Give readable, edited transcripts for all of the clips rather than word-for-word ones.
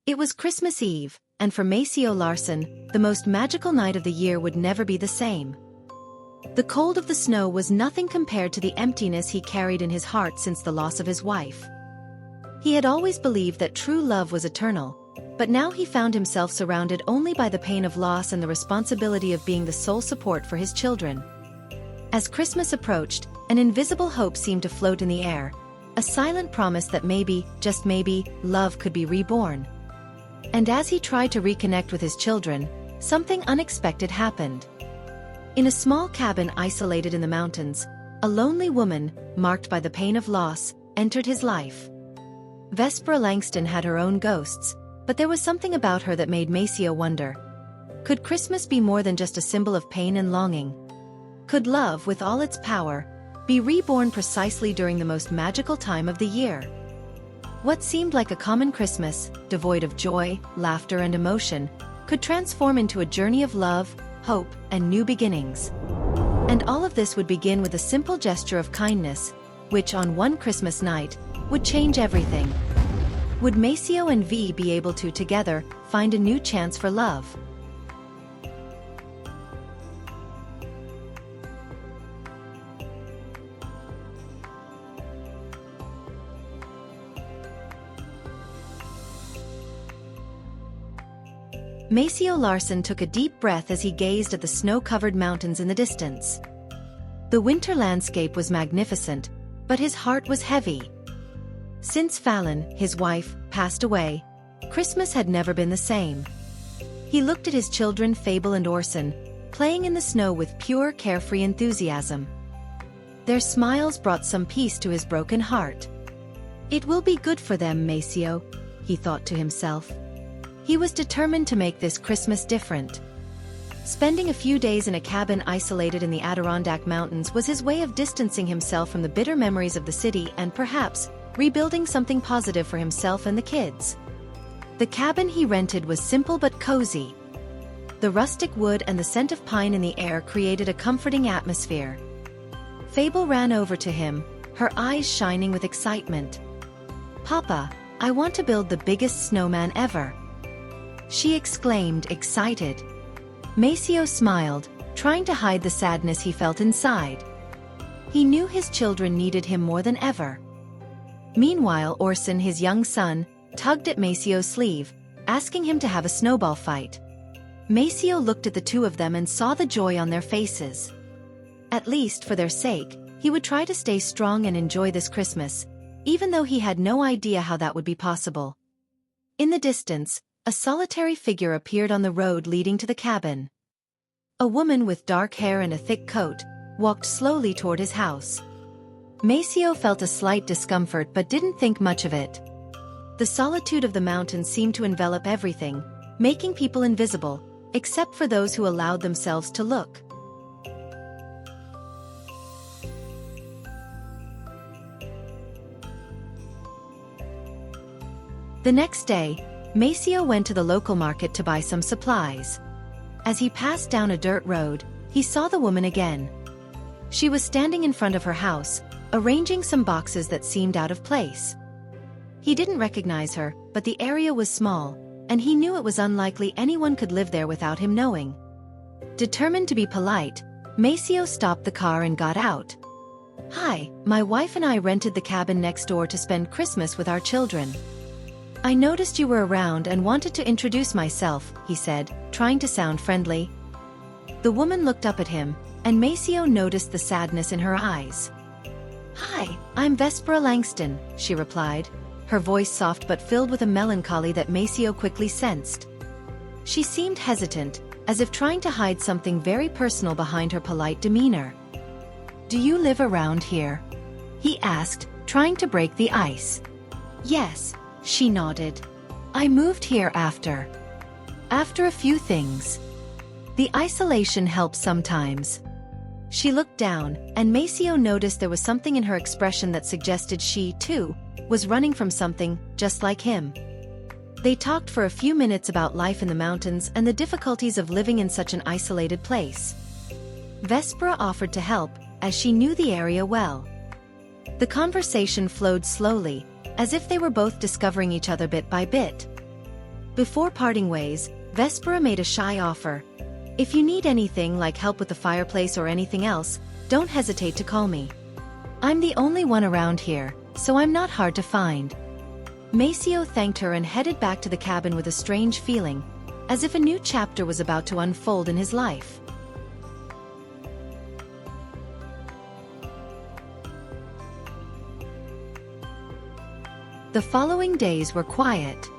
It was Christmas Eve, and for Maceo Larson, the most magical night of the year would never be the same. The cold of the snow was nothing compared to the emptiness he carried in his heart since the loss of his wife. He had always believed that true love was eternal, but now he found himself surrounded only by the pain of loss and the responsibility of being the sole support for his children. As Christmas approached, an invisible hope seemed to float in the air, a silent promise that maybe, just maybe, love could be reborn. And as he tried to reconnect with his children, something unexpected happened. In a small cabin isolated in the mountains, a lonely woman, marked by the pain of loss, entered his life. Vespera Langston had her own ghosts, but there was something about her that made Maceo wonder. Could Christmas be more than just a symbol of pain and longing? Could love, with all its power, be reborn precisely during the most magical time of the year? What seemed like a common Christmas, devoid of joy, laughter and emotion, could transform into a journey of love, hope, and new beginnings. And all of this would begin with a simple gesture of kindness, which on one Christmas night, would change everything. Would Maceo and Vee be able to, together, find a new chance for love? Maceo Larson took a deep breath as he gazed at the snow-covered mountains in the distance. The winter landscape was magnificent, but his heart was heavy. Since Fallon, his wife, passed away, Christmas had never been the same. He looked at his children Fable and Orson, playing in the snow with pure carefree enthusiasm. Their smiles brought some peace to his broken heart. It will be good for them, Maceo, he thought to himself. He was determined to make this Christmas different. Spending a few days in a cabin isolated in the Adirondack Mountains was his way of distancing himself from the bitter memories of the city and perhaps rebuilding something positive for himself and the kids. The cabin he rented was simple but cozy. The rustic wood and the scent of pine in the air created a comforting atmosphere. Fable ran over to him, her eyes shining with excitement. "Papa, I want to build the biggest snowman ever," she exclaimed, excited. Maceo smiled, trying to hide the sadness he felt inside. He knew his children needed him more than ever. Meanwhile, Orson, his young son, tugged at Maceo's sleeve, asking him to have a snowball fight. Maceo looked at the two of them and saw the joy on their faces. At least, for their sake, he would try to stay strong and enjoy this Christmas, even though he had no idea how that would be possible. In the distance, a solitary figure appeared on the road leading to the cabin. A woman with dark hair and a thick coat walked slowly toward his house. Maceo felt a slight discomfort but didn't think much of it. The solitude of the mountains seemed to envelop everything, making people invisible, except for those who allowed themselves to look. The next day, Maceo went to the local market to buy some supplies. As he passed down a dirt road, he saw the woman again. She was standing in front of her house, arranging some boxes that seemed out of place. He didn't recognize her, but the area was small, and he knew it was unlikely anyone could live there without him knowing. Determined to be polite, Maceo stopped the car and got out. "Hi, my wife and I rented the cabin next door to spend Christmas with our children. I noticed you were around and wanted to introduce myself," he said, trying to sound friendly. The woman looked up at him, and Maceo noticed the sadness in her eyes. "Hi, I'm Vespera Langston," she replied, her voice soft but filled with a melancholy that Maceo quickly sensed. She seemed hesitant, as if trying to hide something very personal behind her polite demeanor. "Do you live around here?" he asked, trying to break the ice. "Yes," she nodded. "I moved here after a few things. The isolation helps sometimes." She looked down, and Maceo noticed there was something in her expression that suggested she, too, was running from something, just like him. They talked for a few minutes about life in the mountains and the difficulties of living in such an isolated place. Vespera offered to help, as she knew the area well. The conversation flowed slowly, as if they were both discovering each other bit by bit. Before parting ways, Vespera made a shy offer. "If you need anything like help with the fireplace or anything else, don't hesitate to call me. I'm the only one around here, so I'm not hard to find." Maceo thanked her and headed back to the cabin with a strange feeling, as if a new chapter was about to unfold in his life. The following days were quiet.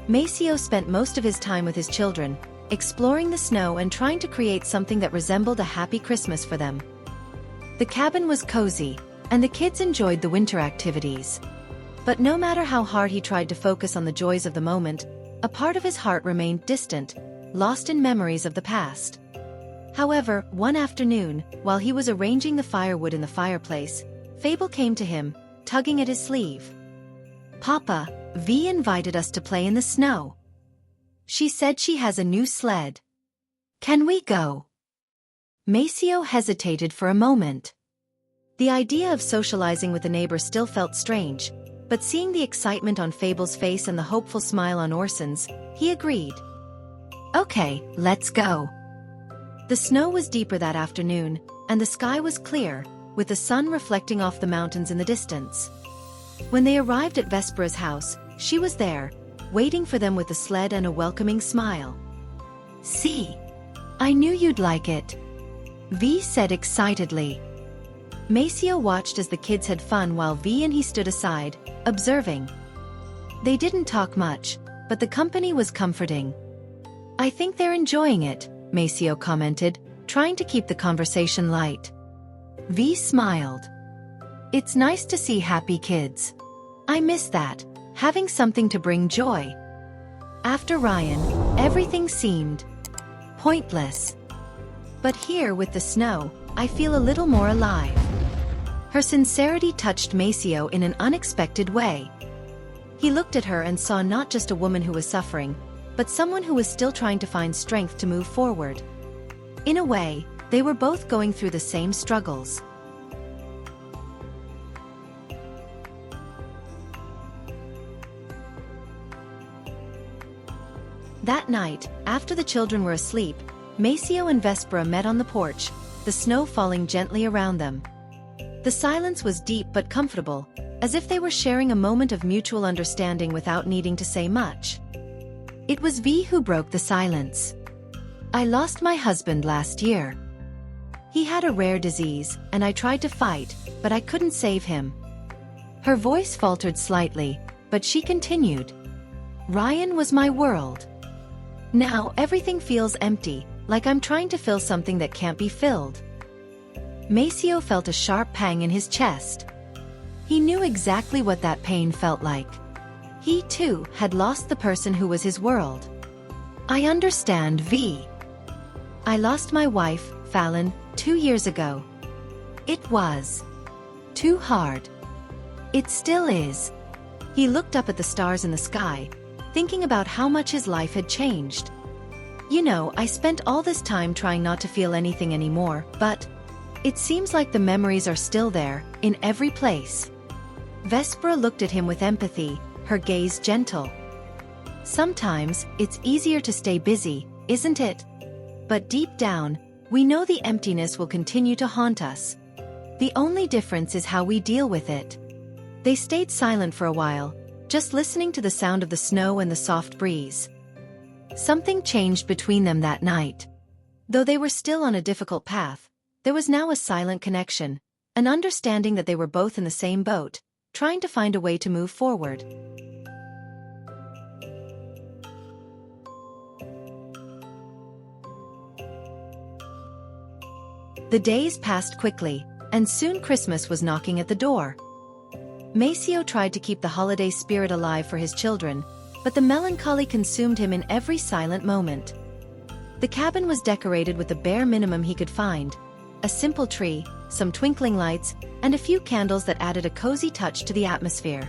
Maceo spent most of his time with his children, exploring the snow and trying to create something that resembled a happy Christmas for them. The cabin was cozy, and the kids enjoyed the winter activities. But no matter how hard he tried to focus on the joys of the moment, a part of his heart remained distant, lost in memories of the past. However, one afternoon, while he was arranging the firewood in the fireplace, Fable came to him, tugging at his sleeve. "Papa, Vee invited us to play in the snow. She said she has a new sled. Can we go?" Maceo hesitated for a moment. The idea of socializing with a neighbor still felt strange, but seeing the excitement on Fable's face and the hopeful smile on Orson's, he agreed. "Okay, let's go." The snow was deeper that afternoon, and the sky was clear, with the sun reflecting off the mountains in the distance. When they arrived at Vespera's house, she was there, waiting for them with a sled and a welcoming smile. "See, I knew you'd like it," Vee said excitedly. Maceo watched as the kids had fun while Vee and he stood aside, observing. They didn't talk much, but the company was comforting. "I think they're enjoying it," Maceo commented, trying to keep the conversation light. Vee smiled. "It's nice to see happy kids. I miss that, having something to bring joy." After Ryan, everything seemed pointless. But here with the snow, I feel a little more alive. Her sincerity touched Maceo in an unexpected way. He looked at her and saw not just a woman who was suffering, but someone who was still trying to find strength to move forward. In a way, they were both going through the same struggles. That night, after the children were asleep, Maceo and Vespera met on the porch, the snow falling gently around them. The silence was deep but comfortable, as if they were sharing a moment of mutual understanding without needing to say much. It was Vee who broke the silence. "I lost my husband last year. He had a rare disease, and I tried to fight, but I couldn't save him." Her voice faltered slightly, but she continued. "Ryan was my world. Now everything feels empty, like I'm trying to fill something that can't be filled." Maceo felt a sharp pang in his chest. He knew exactly what that pain felt like. He, too, had lost the person who was his world. "I understand, Vee. I lost my wife, Fallon, 2 years ago. It was too hard. It still is." He looked up at the stars in the sky, thinking about how much his life had changed. "You know, I spent all this time trying not to feel anything anymore, but it seems like the memories are still there, in every place." Vespera looked at him with empathy, her gaze gentle. "Sometimes, it's easier to stay busy, isn't it? But deep down, we know the emptiness will continue to haunt us. The only difference is how we deal with it." They stayed silent for a while, just listening to the sound of the snow and the soft breeze. Something changed between them that night. Though they were still on a difficult path, there was now a silent connection, an understanding that they were both in the same boat, trying to find a way to move forward. The days passed quickly, and soon Christmas was knocking at the door. Maceo tried to keep the holiday spirit alive for his children, but the melancholy consumed him in every silent moment. The cabin was decorated with the bare minimum he could find: a simple tree, some twinkling lights, and a few candles that added a cozy touch to the atmosphere.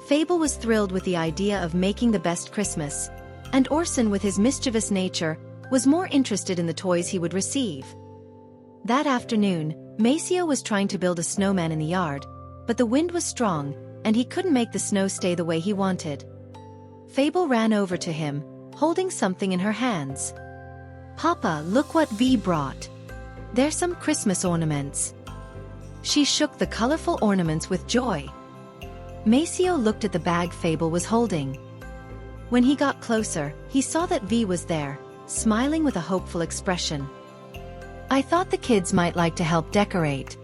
Fable was thrilled with the idea of making the best Christmas, and Orson, with his mischievous nature, was more interested in the toys he would receive. That afternoon, Maceo was trying to build a snowman in the yard, but the wind was strong, and he couldn't make the snow stay the way he wanted. Fable ran over to him, holding something in her hands. "Papa, look what Vee brought. They're some Christmas ornaments." She shook the colorful ornaments with joy. Maceo looked at the bag Fable was holding. When he got closer, he saw that Vee was there, smiling with a hopeful expression. "I thought the kids might like to help decorate.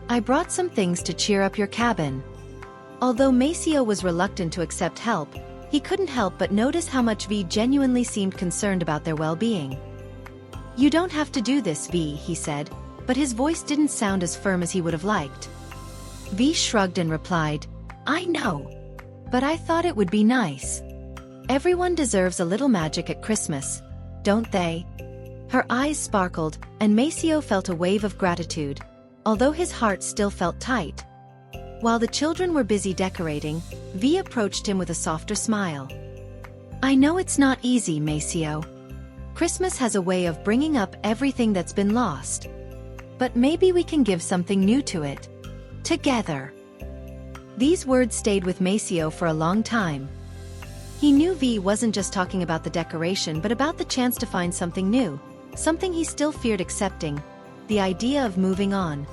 I brought some things to cheer up your cabin." Although Maceo was reluctant to accept help, he couldn't help but notice how much Vee genuinely seemed concerned about their well-being. "You don't have to do this, Vee," he said, but his voice didn't sound as firm as he would have liked. Vee shrugged and replied, "I know. But I thought it would be nice. Everyone deserves a little magic at Christmas, don't they?" Her eyes sparkled, and Maceo felt a wave of gratitude, although his heart still felt tight. While the children were busy decorating, Vee approached him with a softer smile. "I know it's not easy, Maceo. Christmas has a way of bringing up everything that's been lost. But maybe we can give something new to it. Together." These words stayed with Maceo for a long time. He knew Vee wasn't just talking about the decoration but about the chance to find something new, something he still feared accepting, the idea of moving on.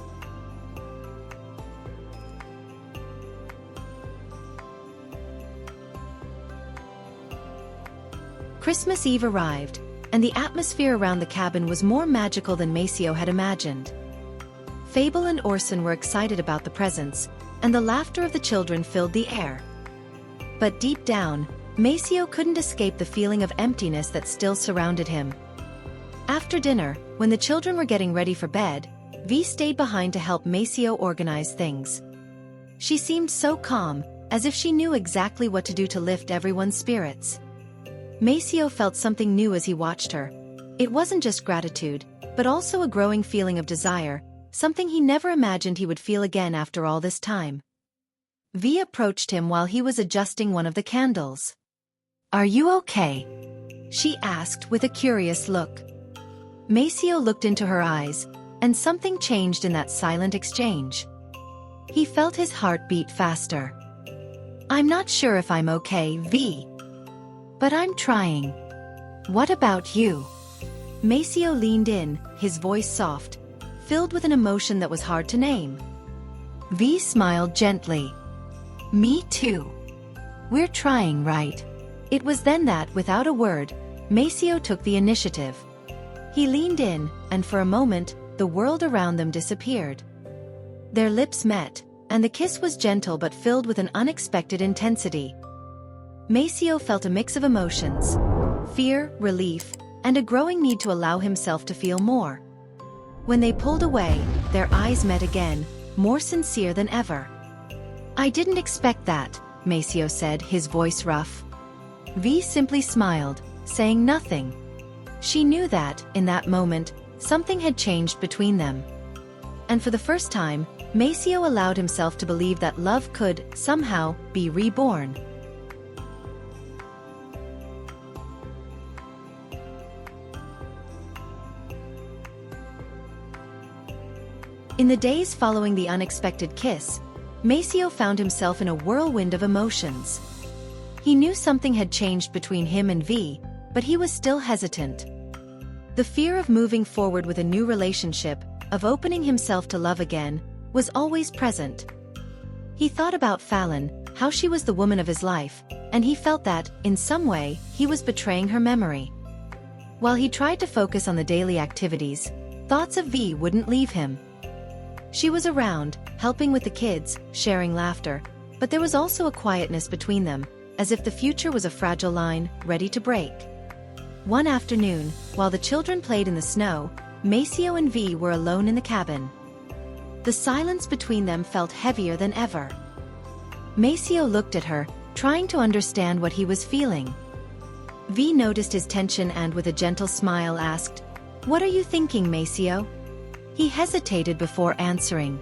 Christmas Eve arrived, and the atmosphere around the cabin was more magical than Maceo had imagined. Fable and Orson were excited about the presents, and the laughter of the children filled the air. But deep down, Maceo couldn't escape the feeling of emptiness that still surrounded him. After dinner, when the children were getting ready for bed, Vee stayed behind to help Maceo organize things. She seemed so calm, as if she knew exactly what to do to lift everyone's spirits. Maceo felt something new as he watched her. It wasn't just gratitude, but also a growing feeling of desire, something he never imagined he would feel again after all this time. Vee approached him while he was adjusting one of the candles. "Are you okay?" she asked with a curious look. Maceo looked into her eyes, and something changed in that silent exchange. He felt his heart beat faster. "I'm not sure if I'm okay, Vee. But I'm trying. What about you?" Maceo leaned in, his voice soft, filled with an emotion that was hard to name. Vee smiled gently. "Me too. We're trying, right?" It was then that, without a word, Maceo took the initiative. He leaned in, and for a moment, the world around them disappeared. Their lips met, and the kiss was gentle but filled with an unexpected intensity. Maceo felt a mix of emotions: fear, relief, and a growing need to allow himself to feel more. When they pulled away, their eyes met again, more sincere than ever. "I didn't expect that," Maceo said, his voice rough. Vee simply smiled, saying nothing. She knew that, in that moment, something had changed between them. And for the first time, Maceo allowed himself to believe that love could, somehow, be reborn. In the days following the unexpected kiss, Maceo found himself in a whirlwind of emotions. He knew something had changed between him and Vee, but he was still hesitant. The fear of moving forward with a new relationship, of opening himself to love again, was always present. He thought about Fallon, how she was the woman of his life, and he felt that, in some way, he was betraying her memory. While he tried to focus on the daily activities, thoughts of Vee wouldn't leave him. She was around, helping with the kids, sharing laughter, but there was also a quietness between them, as if the future was a fragile line, ready to break. One afternoon, while the children played in the snow, Maceo and Vee were alone in the cabin. The silence between them felt heavier than ever. Maceo looked at her, trying to understand what he was feeling. Vee noticed his tension and with a gentle smile asked, "What are you thinking, Maceo?" He hesitated before answering.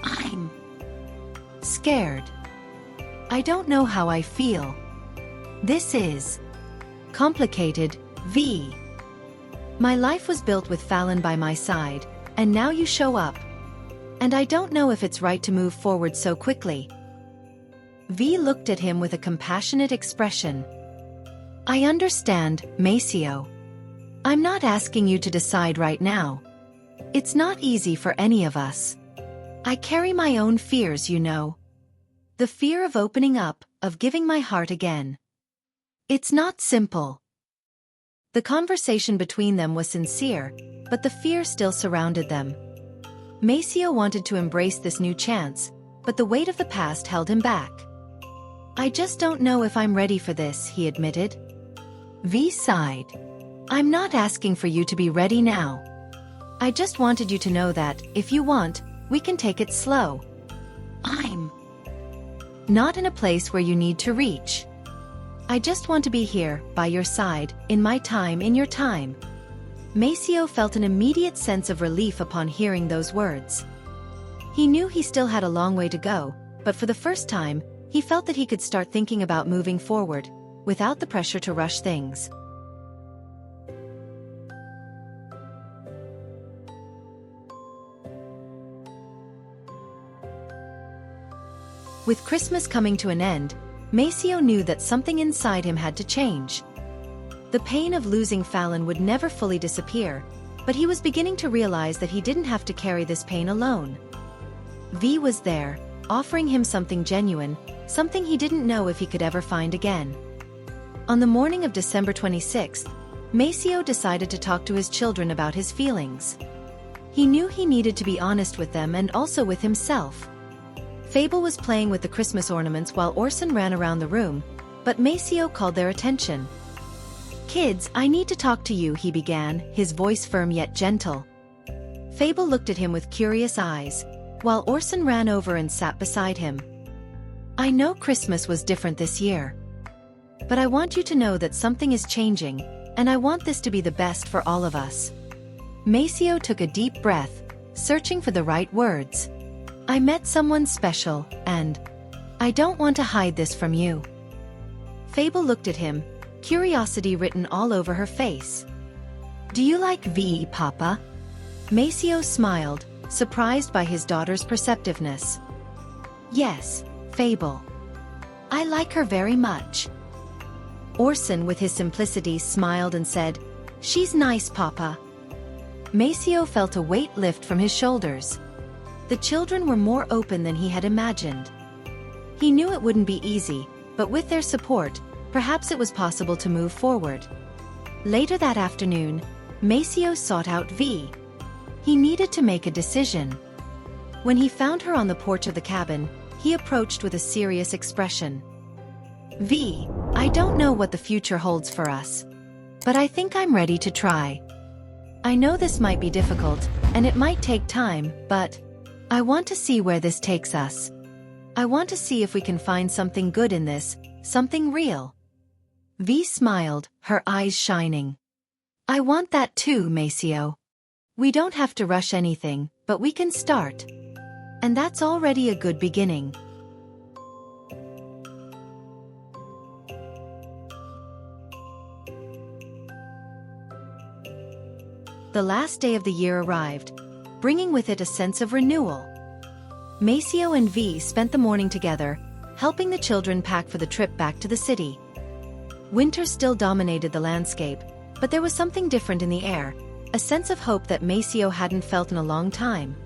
"I'm scared. I don't know how I feel. This is complicated, Vee. My life was built with Fallon by my side, and now you show up. And I don't know if it's right to move forward so quickly." Vee looked at him with a compassionate expression. I understand, Maceo. I'm not asking you to decide right now. It's not easy for any of us. I carry my own fears, you know. The fear of opening up, of giving my heart again. It's not simple. The conversation between them was sincere, but the fear still surrounded them. Maceo wanted to embrace this new chance, but the weight of the past held him back. I just don't know if I'm ready for this, he admitted. Vee sighed. I'm not asking for you to be ready now. I just wanted you to know that, if you want, we can take it slow. I'm not in a place where you need to reach. I just want to be here, by your side, in my time, in your time. Maceo felt an immediate sense of relief upon hearing those words. He knew he still had a long way to go, but for the first time, he felt that he could start thinking about moving forward, without the pressure to rush things. With Christmas coming to an end, Maceo knew that something inside him had to change. The pain of losing Fallon would never fully disappear, but he was beginning to realize that he didn't have to carry this pain alone. Vee was there, offering him something genuine, something he didn't know if he could ever find again. On the morning of December 26th, Maceo decided to talk to his children about his feelings. He knew he needed to be honest with them and also with himself. Fable was playing with the Christmas ornaments while Orson ran around the room, but Maceo called their attention. Kids, I need to talk to you, he began, his voice firm yet gentle. Fable looked at him with curious eyes, while Orson ran over and sat beside him. I know Christmas was different this year. But I want you to know that something is changing, and I want this to be the best for all of us. Maceo took a deep breath, searching for the right words. I met someone special, and I don't want to hide this from you. Fable looked at him, curiosity written all over her face. Do you like Vee, Papa? Maceo smiled, surprised by his daughter's perceptiveness. Yes, Fable. I like her very much. Orson, with his simplicity, smiled and said, She's nice, Papa. Maceo felt a weight lift from his shoulders. The children were more open than he had imagined. He knew it wouldn't be easy, but with their support, perhaps it was possible to move forward. Later that afternoon, Maceo sought out Vee. He needed to make a decision. When he found her on the porch of the cabin, he approached with a serious expression. Vee, I don't know what the future holds for us. But I think I'm ready to try. I know this might be difficult, and it might take time, but I want to see where this takes us. I want to see if we can find something good in this, something real. Vee smiled, her eyes shining. I want that too, Maceo. We don't have to rush anything, but we can start. And that's already a good beginning. The last day of the year arrived, bringing with it a sense of renewal. Maceo and Vee spent the morning together, helping the children pack for the trip back to the city. Winter still dominated the landscape, but there was something different in the air, a sense of hope that Maceo hadn't felt in a long time.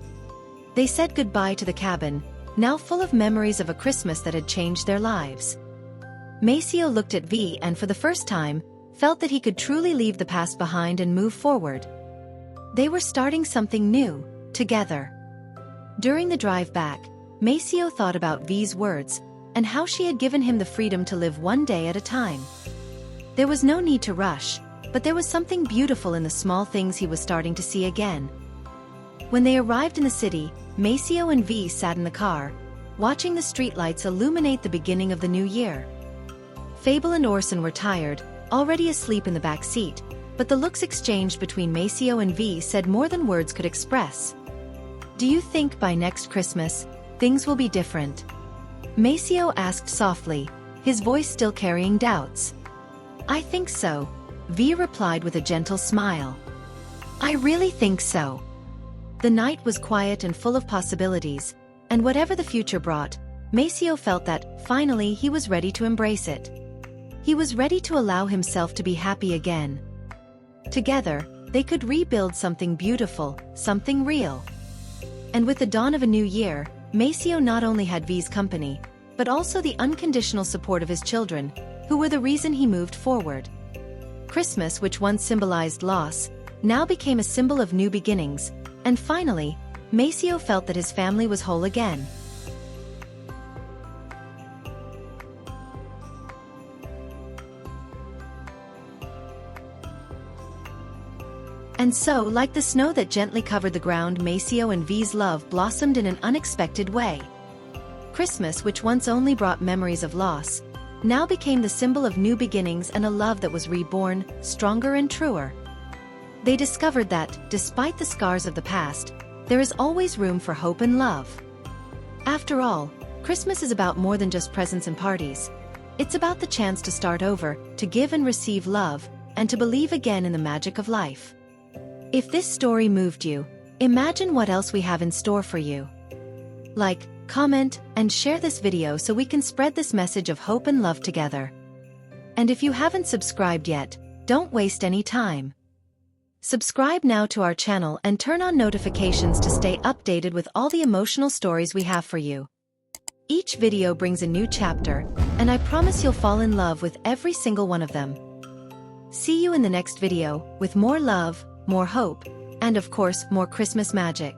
They said goodbye to the cabin, now full of memories of a Christmas that had changed their lives. Maceo looked at Vee and for the first time, felt that he could truly leave the past behind and move forward. They were starting something new, together. During the drive back, Maceo thought about Vee's words, and how she had given him the freedom to live one day at a time. There was no need to rush, but there was something beautiful in the small things he was starting to see again. When they arrived in the city, Maceo and Vee sat in the car, watching the streetlights illuminate the beginning of the new year. Fable and Orson were tired, already asleep in the back seat, but the looks exchanged between Maceo and Vee said more than words could express. Do you think by next Christmas, things will be different? Maceo asked softly, his voice still carrying doubts. I think so, Vee replied with a gentle smile. I really think so. The night was quiet and full of possibilities, and whatever the future brought, Maceo felt that, finally, he was ready to embrace it. He was ready to allow himself to be happy again. Together, they could rebuild something beautiful, something real. And with the dawn of a new year, Maceo not only had Vee's company, but also the unconditional support of his children, who were the reason he moved forward. Christmas, which once symbolized loss, now became a symbol of new beginnings, and finally, Maceo felt that his family was whole again. And so, like the snow that gently covered the ground, Maceo and Vee's love blossomed in an unexpected way. Christmas, which once only brought memories of loss, now became the symbol of new beginnings and a love that was reborn, stronger and truer. They discovered that, despite the scars of the past, there is always room for hope and love. After all, Christmas is about more than just presents and parties. It's about the chance to start over, to give and receive love, and to believe again in the magic of life. If this story moved you, imagine what else we have in store for you. Like, comment, and share this video so we can spread this message of hope and love together. And if you haven't subscribed yet, don't waste any time. Subscribe now to our channel and turn on notifications to stay updated with all the emotional stories we have for you. Each video brings a new chapter, and I promise you'll fall in love with every single one of them. See you in the next video, with more love, more hope, and of course, more Christmas magic.